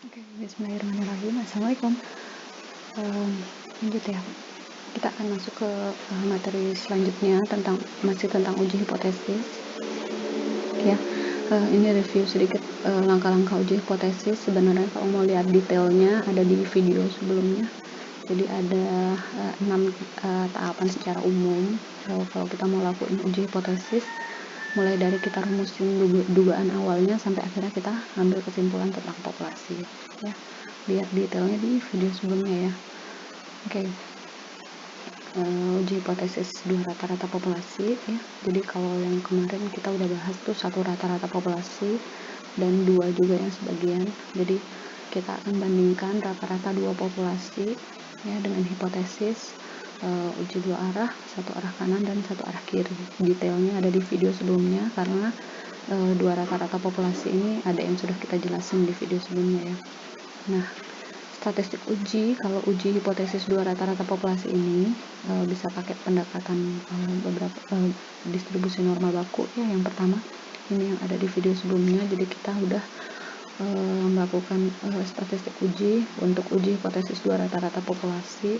Oke, bismillahirrahmanirrahim. Assalamualaikum. Lanjut ya. Kita akan masuk ke materi selanjutnya masih tentang uji hipotesis. Ya, ini review sedikit langkah-langkah uji hipotesis. Sebenarnya kalau mau lihat detailnya ada di video sebelumnya. Jadi ada 6 tahapan secara umum kalau kita mau lakuin uji hipotesis, mulai dari kita rumusin dugaan awalnya sampai akhirnya kita ambil kesimpulan tentang populasi. Ya, lihat detailnya di video sebelumnya ya. Oke. Uji hipotesis 2 rata-rata populasi ya. Jadi kalau yang kemarin kita udah bahas tuh 1 rata-rata populasi dan 2 juga yang sebagian. Jadi kita akan bandingkan rata-rata 2 populasi ya dengan hipotesis uji 2 arah, 1 arah kanan dan 1 arah kiri. Detailnya ada di video sebelumnya karena 2 rata-rata populasi ini ada yang sudah kita jelasin di video sebelumnya ya. Nah, statistik uji, kalau uji hipotesis 2 rata-rata populasi ini bisa pakai pendekatan beberapa distribusi normal baku ya. Yang pertama ini yang ada di video sebelumnya. Jadi kita udah melakukan statistik uji untuk uji hipotesis 2 rata-rata populasi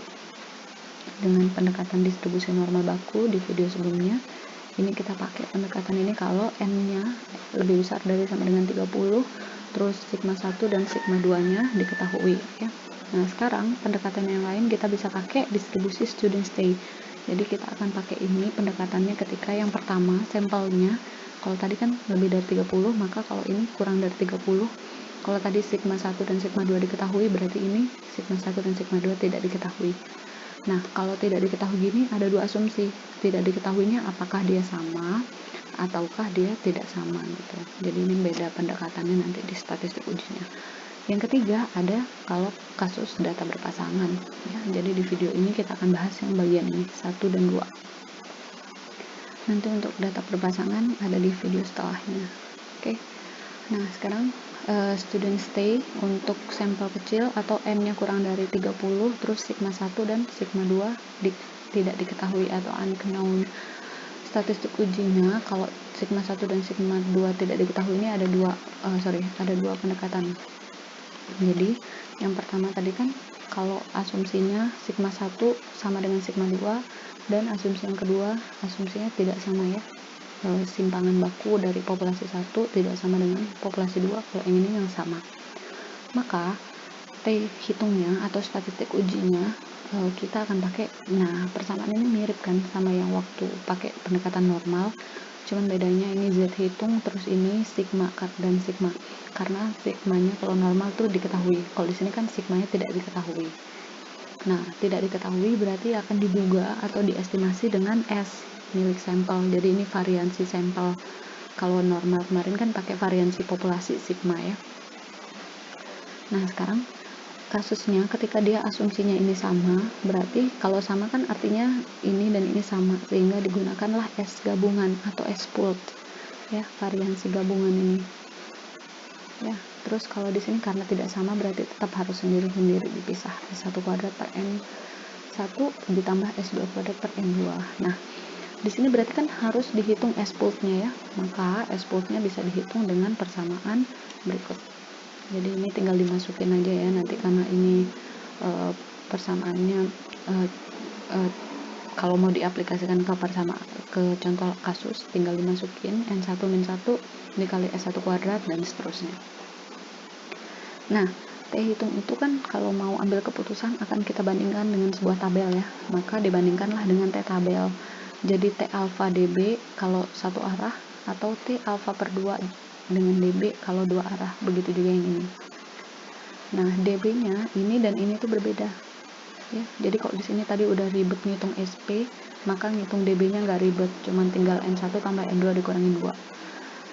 dengan pendekatan distribusi normal baku di video sebelumnya. Ini kita pakai pendekatan ini kalau n-nya lebih besar dari sama dengan 30, terus sigma 1 dan sigma 2-nya diketahui ya. Nah, sekarang pendekatan yang lain kita bisa pakai distribusi student stay. Jadi kita akan pakai ini pendekatannya ketika yang pertama sampelnya, kalau tadi kan lebih dari 30, maka kalau ini kurang dari 30. Kalau tadi sigma 1 dan sigma 2 diketahui, berarti ini sigma 1 dan sigma 2 tidak diketahui. Nah, kalau tidak diketahui gini ada 2 asumsi. Tidak diketahuinya apakah dia sama ataukah dia tidak sama gitu. Jadi ini beda pendekatannya nanti di statistik ujinya. Yang ketiga ada kalau kasus data berpasangan ya. Jadi di video ini kita akan bahas yang bagian ini 1 dan 2. Nanti untuk data berpasangan ada di video setelahnya. Oke. Nah, sekarang student stay untuk sampel kecil atau n-nya kurang dari 30, terus sigma 1 dan sigma 2 tidak diketahui atau unknown. Statistik ujinya kalau sigma 1 dan sigma 2 tidak diketahui ini ada dua pendekatan. Jadi yang pertama tadi kan kalau asumsinya sigma 1 sama dengan sigma 2, dan asumsi yang kedua asumsinya tidak sama ya. Simpangan baku dari populasi 1 tidak sama dengan populasi 2, kalau yang ini yang sama. Maka T hitungnya atau statistik ujinya kita akan pakai, nah persamaan ini mirip kan sama yang waktu pakai pendekatan normal, cuman bedanya ini Z hitung, terus ini sigma dan sigma, karena sigmanya kalau normal tuh diketahui, kalau di sini kan sigmanya tidak diketahui. Nah, tidak diketahui berarti akan diduga atau diestimasi dengan S milik sampel. Jadi ini variansi sampel. Kalau normal kemarin kan pakai variansi populasi sigma ya. Nah, sekarang kasusnya ketika dia asumsinya ini sama, berarti kalau sama kan artinya ini dan ini sama, sehingga digunakanlah S gabungan atau S pooled ya, variansi gabungan ini. Ya, terus kalau di sini karena tidak sama berarti tetap harus sendiri-sendiri dipisah. S1 kuadrat per N1 ditambah S2 kuadrat per N2. Nah, di sini berarti kan harus dihitung S pooled-nya ya. Maka S pooled-nya bisa dihitung dengan persamaan berikut. Jadi ini tinggal dimasukin aja ya nanti, karena ini persamaannya kalau mau diaplikasikan ke contoh kasus tinggal dimasukin N1 min 1 dikali S1 kuadrat dan seterusnya. Nah, T hitung itu kan kalau mau ambil keputusan akan kita bandingkan dengan sebuah tabel ya, maka dibandingkanlah dengan T tabel. Jadi T alpha DB kalau satu arah, atau T alpha per 2 dengan DB kalau 2 arah, begitu juga yang ini. Nah, DB-nya ini dan ini tuh berbeda ya. Jadi kalau di sini tadi udah ribet ngitung SP, maka ngitung DB-nya nggak ribet, cuman tinggal N1 tambah N2 dikurangin 2.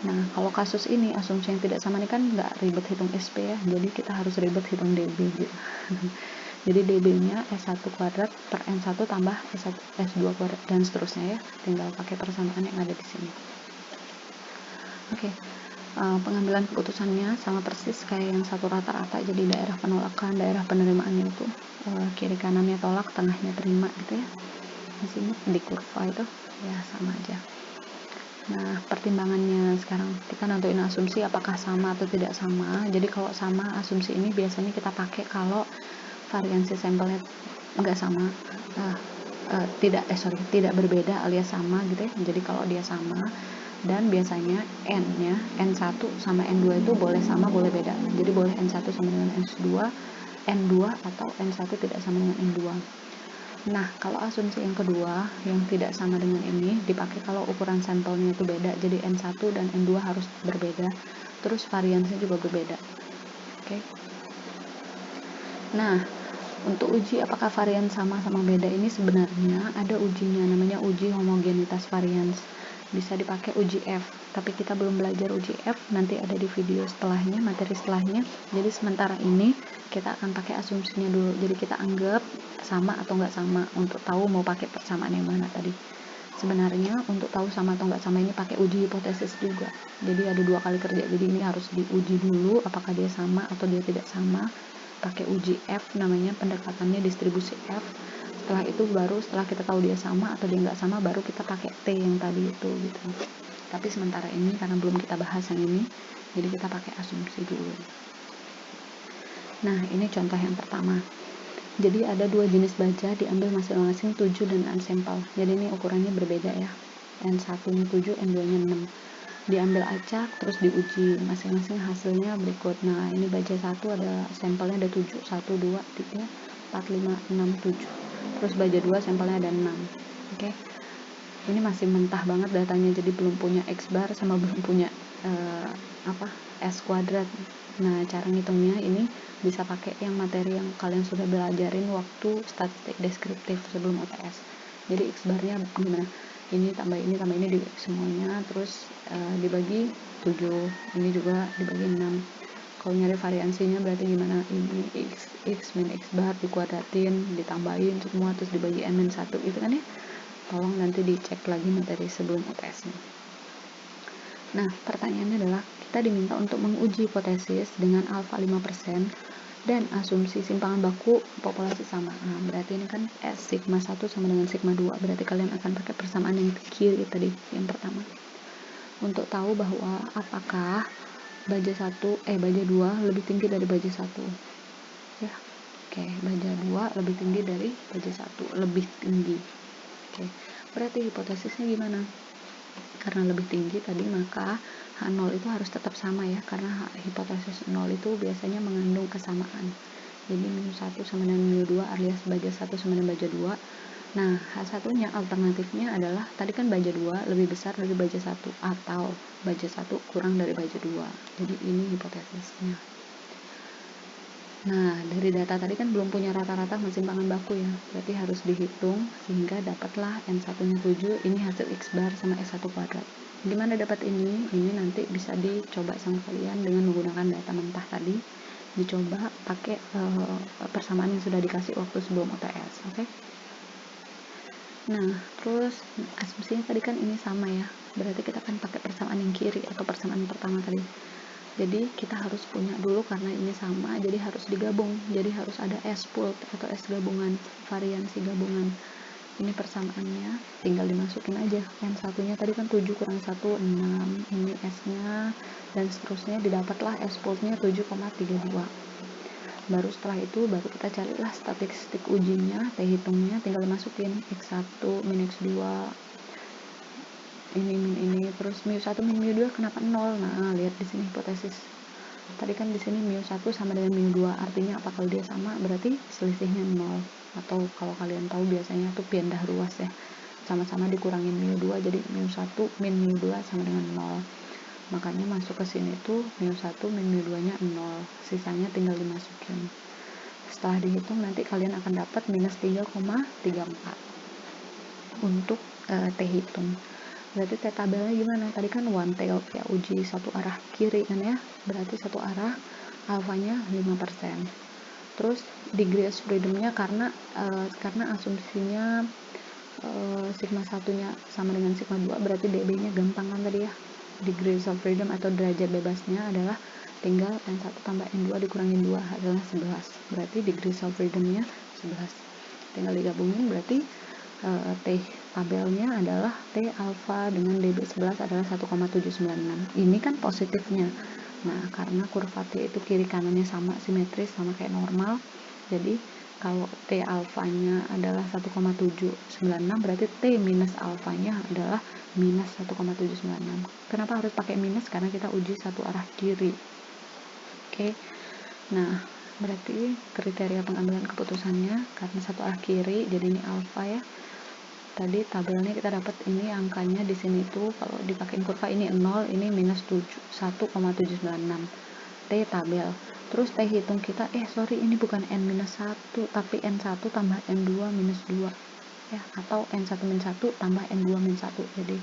Nah, kalau kasus ini asumsi yang tidak sama ini kan nggak ribet hitung SP ya, jadi kita harus ribet hitung DB gitu. Jadi DB-nya S1 kuadrat per N1 tambah S2 kuadrat dan seterusnya ya, tinggal pakai persamaan yang ada di sini. Oke. Pengambilan keputusannya sama persis kayak yang satu rata-rata, jadi daerah penolakan, daerah penerimaannya itu kiri kanannya tolak, tengahnya terima gitu ya. Di sini di kurva itu ya sama aja. Nah, pertimbangannya sekarang kita nentuin asumsi apakah sama atau tidak sama. Jadi kalau sama, asumsi ini biasanya kita pakai kalau variansi sampelnya nggak sama, tidak berbeda alias sama gitu ya. Jadi kalau dia sama, dan biasanya N-nya, N1 sama N2 itu boleh sama, boleh beda. Jadi boleh N1 sama dengan N2 atau N1 tidak sama dengan N2. Nah, kalau asumsi yang kedua, yang tidak sama dengan ini, dipakai kalau ukuran sampelnya itu beda. Jadi N1 dan N2 harus berbeda. Terus variansinya juga berbeda. Oke. Nah, untuk uji apakah varian sama beda ini sebenarnya ada ujinya, namanya uji homogenitas varians. Bisa dipakai uji F, tapi kita belum belajar uji F, nanti ada di video setelahnya, materi setelahnya. Jadi sementara ini kita akan pakai asumsinya dulu. Jadi kita anggap sama atau nggak sama untuk tahu mau pakai persamaan yang mana tadi. Sebenarnya untuk tahu sama atau nggak sama ini pakai uji hipotesis juga. Jadi ada 2 kali kerja. Jadi ini harus diuji dulu apakah dia sama atau dia tidak sama. Pakai uji F, namanya pendekatannya distribusi F. Setelah itu baru setelah kita tahu dia sama atau dia nggak sama, baru kita pakai T yang tadi itu gitu. Tapi sementara ini karena belum kita bahas yang ini, jadi kita pakai asumsi dulu. Nah, ini contoh yang pertama. Jadi ada 2 jenis baja, diambil masing-masing 7 dan 6 sampel. Jadi ini ukurannya berbeda ya. N1-nya 7, N2-nya 6. Diambil acak, terus diuji. Masing-masing hasilnya berikut. Nah, ini baja 1 ada sampelnya ada 7. 1, 2, 3, 4, 5, 6, 7. Terus baja 2 sampelnya ada 6. Oke. Ini masih mentah banget datanya, jadi belum punya X bar sama belum punya S kuadrat. Nah, cara ngitungnya ini bisa pakai yang materi yang kalian sudah belajarin waktu statistik deskriptif sebelum UTS. Jadi X barnya gimana? Ini tambah ini di semuanya, terus dibagi 7, ini juga dibagi 6. Kalau nyari variansinya berarti gimana? Ini X min X bar dikuadratin, ditambahin semua, terus dibagi N-1, itu kan ya? Tolong nanti dicek lagi materi sebelum UTS-nya. Nah, pertanyaannya adalah kita diminta untuk menguji hipotesis dengan alfa 5% dan asumsi simpangan baku populasi sama. Nah, berarti ini kan sigma 1 sama dengan sigma 2. Berarti kalian akan pakai persamaan yang kiri tadi, yang pertama. Untuk tahu bahwa apakah baja 2 lebih tinggi dari baja 1. Ya. Oke, baja 2 lebih tinggi dari baja 1, lebih tinggi. Oke. Berarti hipotesisnya gimana? Karena lebih tinggi tadi, maka H0 itu harus tetap sama ya, karena hipotesis 0 itu biasanya mengandung kesamaan. Jadi mu1 sama dengan mu2 alias baja 1 sama dengan baja 2. Nah, H1-nya alternatifnya adalah tadi kan baja 2 lebih besar dari baja 1 atau baja 1 kurang dari baja 2. Jadi ini hipotesisnya. Nah, dari data tadi kan belum punya rata-rata simpangan baku ya, berarti harus dihitung sehingga dapatlah N1-nya 7, ini hasil X bar sama S1 kuadrat. Gimana dapat ini? Ini nanti bisa dicoba sama kalian dengan menggunakan data mentah tadi, dicoba pakai persamaan yang sudah dikasih waktu sebelum UTS, oke? Nah, terus asumsinya tadi kan ini sama ya, berarti kita akan pakai persamaan yang kiri atau persamaan pertama tadi. Jadi kita harus punya dulu karena ini sama, jadi harus digabung. Jadi harus ada S pool atau S gabungan, variansi gabungan. Ini persamaannya tinggal dimasukin aja. Yang satunya tadi kan 7 kurang 1, 6. Ini S-nya dan seterusnya, didapatlah S poolnya 7,32. Baru setelah itu baru kita carilah statistik ujinya, T hitungnya tinggal dimasukin X1 min X2 ini terus mu1 min mu2 kenapa 0? Nah, lihat di sini hipotesis. Tadi kan di sini mu1 sama dengan mu2, artinya apa kalau dia sama berarti selisihnya 0. Atau kalau kalian tahu biasanya tuh pindah ruas ya. Sama-sama dikurangin mu2 jadi mu1 min mu2 sama dengan 0. Makanya masuk ke sini tuh mu1 min mu2-nya 0. Sisanya tinggal dimasukin. Setelah dihitung nanti kalian akan dapat minus 3,34 untuk T hitung. Berarti T tabelnya gimana? Tadi kan one tail ya, uji satu arah kiri kan ya, berarti satu arah alfanya 5%. Terus degree of freedomnya karena asumsinya sigma 1-nya sama dengan sigma 2, berarti dB-nya gampang kan tadi ya. Degree of freedom atau derajat bebasnya adalah tinggal N1 tambah N2 dikurangin 2, hasilnya 11. Berarti degree of freedom-nya 11. Tinggal digabungin berarti T tabelnya adalah T alfa dengan DB11 adalah 1,796. Ini kan positifnya. Nah, karena kurva T itu kiri kanannya sama, simetris, sama kayak normal. Jadi, kalau T alfanya adalah 1,796, berarti T minus alfanya adalah minus 1,796. Kenapa harus pakai minus? Karena kita uji satu arah kiri. Oke. Nah, berarti kriteria pengambilan keputusannya karena satu arah kiri, jadi ini alfa ya. Tadi tabelnya kita dapat ini angkanya di sini tuh kalau dipakein kurva ini 0, ini minus 1,796. T tabel. Terus T hitung kita, ini bukan N-1, tapi N1 tambah N2 minus 2. Ya, atau N1 min 1 tambah N2 min 1. Jadi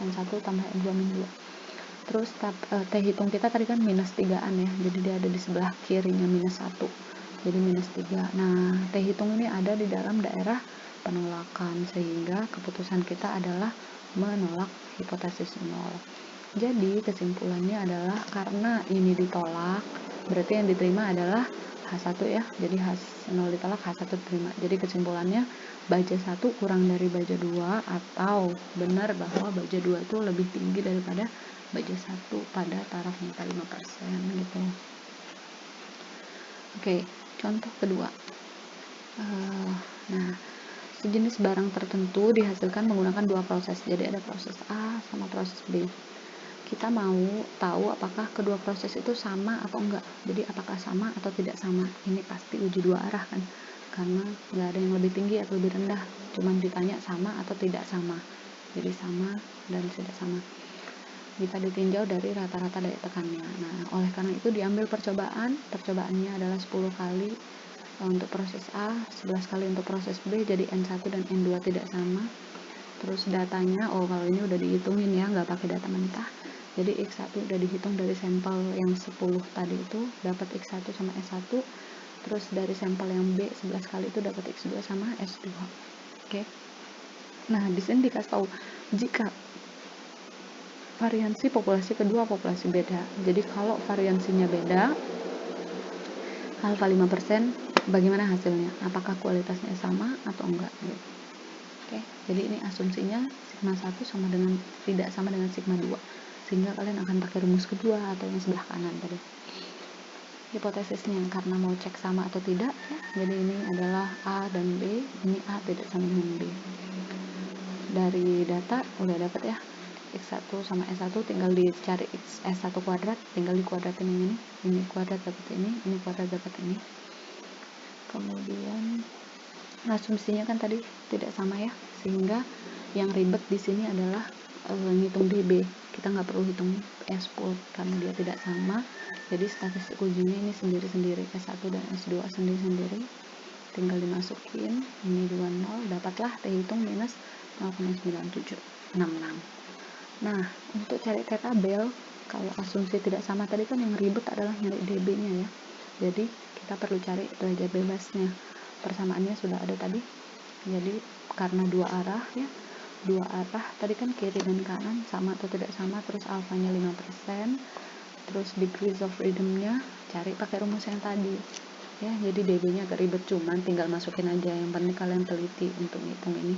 N1 tambah N2 min 2. Terus T hitung kita tadi kan minus 3an ya. Jadi dia ada di sebelah kirinya minus 1. Jadi minus 3. Nah, T hitung ini ada di dalam daerah penolakan, sehingga keputusan kita adalah menolak hipotesis 0. Jadi kesimpulannya adalah karena ini ditolak, berarti yang diterima adalah H1 ya. Jadi H0 ditolak, H1 diterima. Jadi kesimpulannya baja 1 kurang dari baja 2, atau benar bahwa baja 2 itu lebih tinggi daripada baja 1 pada taraf nyata 5% gitu. Oke, contoh kedua. Nah, sejenis barang tertentu dihasilkan menggunakan dua proses. Jadi ada proses A sama proses B. Kita mau tahu apakah kedua proses itu sama atau enggak. Jadi apakah sama atau tidak sama. Ini pasti uji dua arah kan. Karena nggak ada yang lebih tinggi atau lebih rendah. Cuman ditanya sama atau tidak sama. Jadi sama dan tidak sama. Kita ditinjau dari rata-rata daya tekannya. Nah, oleh karena itu diambil percobaan. Percobaannya adalah 10 kali untuk proses A, 11 kali untuk proses B, jadi N1 dan N2 tidak sama. Terus datanya, kalau ini udah dihitungin ya, nggak pakai data mentah. Jadi X1 udah dihitung dari sampel yang 10 tadi itu, dapat X1 sama S1. Terus dari sampel yang B 11 kali itu dapat X2 sama S2. Oke. Nah, di sini dikasih tahu jika variansi populasi kedua populasi beda. Jadi kalau variansinya beda, alfa 5%, bagaimana hasilnya? Apakah kualitasnya sama atau enggak? Oke, jadi ini asumsinya sigma 1 sama dengan tidak sama dengan sigma 2. Sehingga kalian akan pakai rumus kedua atau yang sebelah kanan tadi. Hipotesisnya karena mau cek sama atau tidak, ya. Jadi ini adalah A dan B, ini A tidak sama dengan B. Dari data udah dapat ya. X1 sama S1 tinggal dicari S1 kuadrat, tinggal dikuadratin yang ini kuadrat dapat ini kuadrat dapat ini. Kemudian asumsinya kan tadi tidak sama ya, sehingga yang ribet di sini adalah ngitung DB. Kita nggak perlu hitung S-pool karena dia tidak sama. Jadi statistik ujinya ini sendiri-sendiri, S1 dan S2 sendiri-sendiri. Tinggal dimasukin, ini 20, dapatlah T hitung minus 0,9766. Nah, untuk cari T tabel, kalau asumsi tidak sama tadi kan yang ribet adalah nyari DB-nya ya. Jadi, kita perlu cari derajat bebasnya. Persamaannya sudah ada tadi. Jadi, karena dua arah ya, dua arah tadi kan kiri dan kanan sama atau tidak sama, terus alfanya 5%, terus degrees of freedom-nya cari pakai rumus yang tadi. Ya, jadi DB-nya agak ribet, cuman tinggal masukin aja. Yang penting kalian teliti untuk ngitung ini.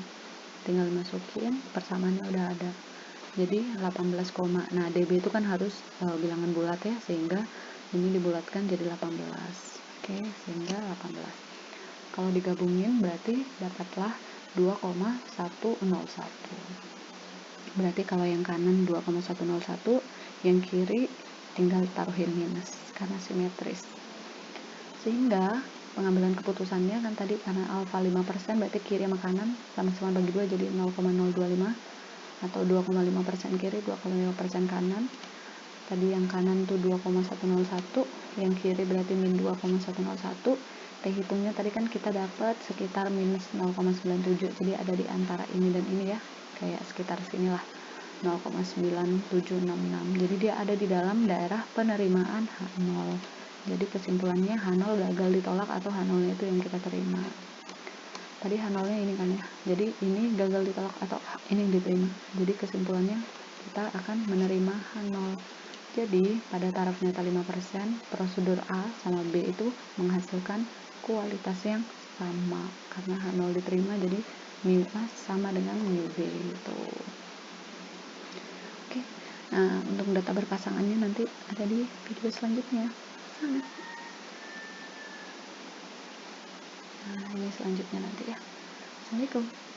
Tinggal masukin, persamaannya udah ada. Jadi 18, nah DB itu kan harus bilangan bulat ya, sehingga ini dibulatkan jadi 18. Oke, sehingga 18. Kalau digabungin berarti dapatlah 2,101. Berarti kalau yang kanan 2,101, yang kiri tinggal taruhin minus karena simetris. Sehingga pengambilan keputusannya kan tadi karena alfa 5% berarti kiri sama kanan sama-sama bagi 2 jadi 0,025 atau 2,5% kiri, 2,5% kanan. Tadi yang kanan tuh 2,101, yang kiri berarti min 2,101. T hitungnya tadi kan kita dapat sekitar minus 0,97, jadi ada di antara ini dan ini ya, kayak sekitar sinilah 0,9766. Jadi dia ada di dalam daerah penerimaan H0. Jadi kesimpulannya H0 gagal ditolak atau H0 itu yang kita terima. Tadi H0-nya ini kan ya, jadi ini gagal ditolak atau ini yang diterima. Jadi kesimpulannya kita akan menerima H0. Jadi pada taraf nyata 5%, prosedur A sama B itu menghasilkan kualitas yang sama. Karena H0 diterima, jadi mu A sama dengan mu B gitu. Oke, nah untuk data berpasangannya nanti ada di video selanjutnya. Nah ini selanjutnya nanti ya. Assalamualaikum.